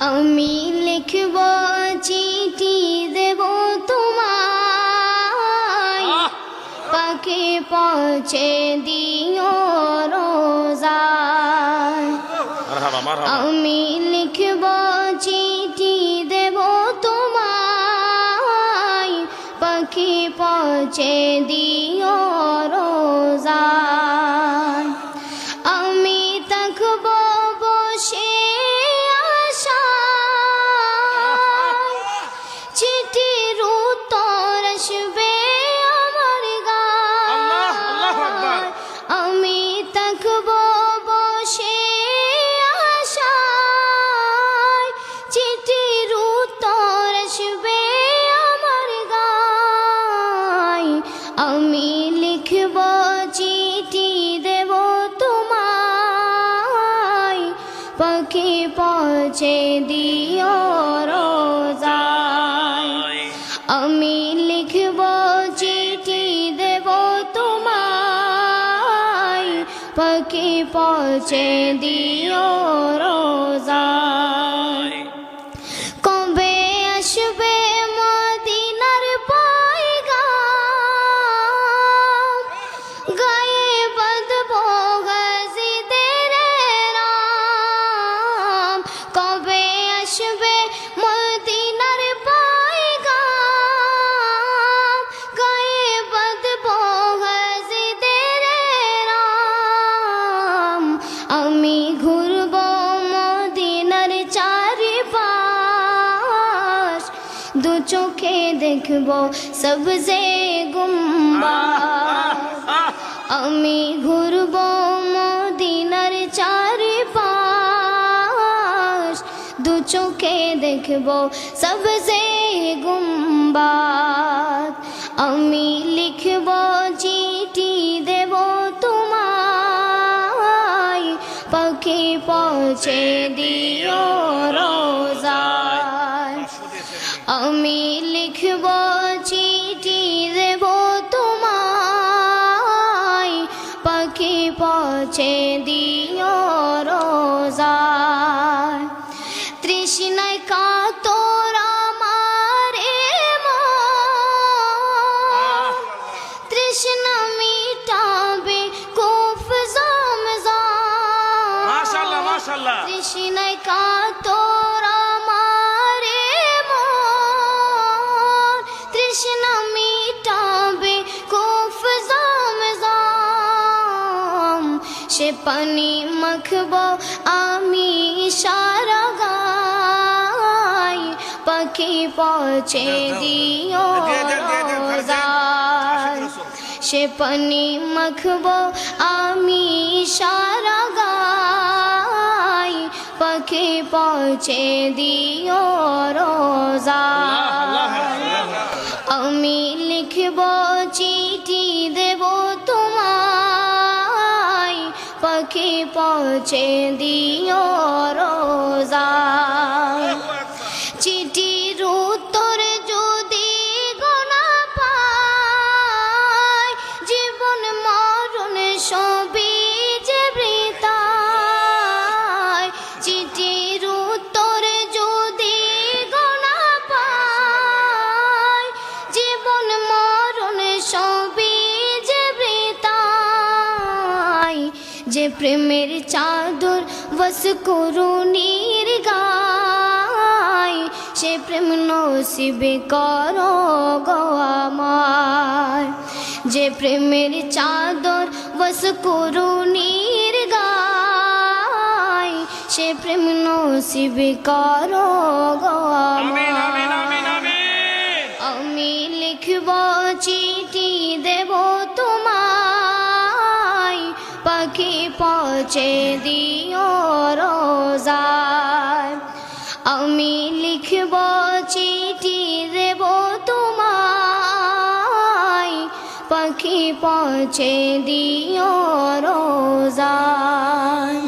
আমি লিখব চিঠি দেব তোমায়, পাখি পৌঁছে দিও রোজায়। আমি লিখব চিঠি দেব তোমায়, পাখি পৌঁছে দিও রোজায়। আমি থাকব বসে আশায়, চিঠির উত্তর আসবে আমার গায়। আমি থাকব বসে আশায়, চিঠির উত্তর আসবে আমার গায়। আমি লিখব চিঠি দেব তোমায়, পাখি পৌঁছে দিও রোজায়। আমি লিখব চিঠি দেব তোমায়, পাখি পৌঁছে দিও রোজায়। কবে আসবে মদিনার পয়গাম, গায়ে বাঁধব গাজীদের রাম। কবে আসবে মদিনার পয়গাম, গায়ে বাঁধব গাজীদের রাম। আমি ঘুরব মদিনার চারিপাশ, দু চোখে দেখব সবজে গুম্বাদ। আমি ঘুরব মদিনার চারিপাশ, দু চোখে দেখব সবজে গুম্বাদ। আমি লিখব চিঠি দেব তোমায়, পাখি পৌঁছে দিও রোজায়। আমি লিখব চিঠি দেব তোমায়, পাখি পৌঁছে দিও রোজায়। তৃষ্ণায় কাতর আমার মন, তৃষ্ণা মিটাবে কুফ জমজম। মাশাআল্লাহ মাশাআল্লাহ। তৃষ্ণায় কাতর আমার মন, তৃষ্ণা মিটাবে কুফ জমজম। সে পানি মাখব আমি সারা গায়, পাখি পৌঁছে দিও রোজায়। সে পানি মাখব আমি সারা গায়, পাখি পৌঁছে দিও রোজায়। আমি লিখব চিঠি দেব তোমায়, পাখি পৌঁছে দিও রোজায়। চিঠির উত্তর যদি গোনা পায়, জীবন মরণ সবই যে বৃথায়। চিঠির উত্তর যদি গোনা পায়, জীবন মরণ সবই যে বৃথায়। যে প্রেমের চাদর বস করুণীর গায়, সে প্রেম নসিবে করো গো আমার। যে প্রেমের চাদর বস করুণীর গায়, সে প্রেম নসিবে করো গো আমার। আমি লিখব চিঠি দেব তোমায়, পাখি পৌঁছে দিও রোজায়। আমি লিখব চিঠি দেব তোমায়, পাখি পৌঁছে দিও রোজায়।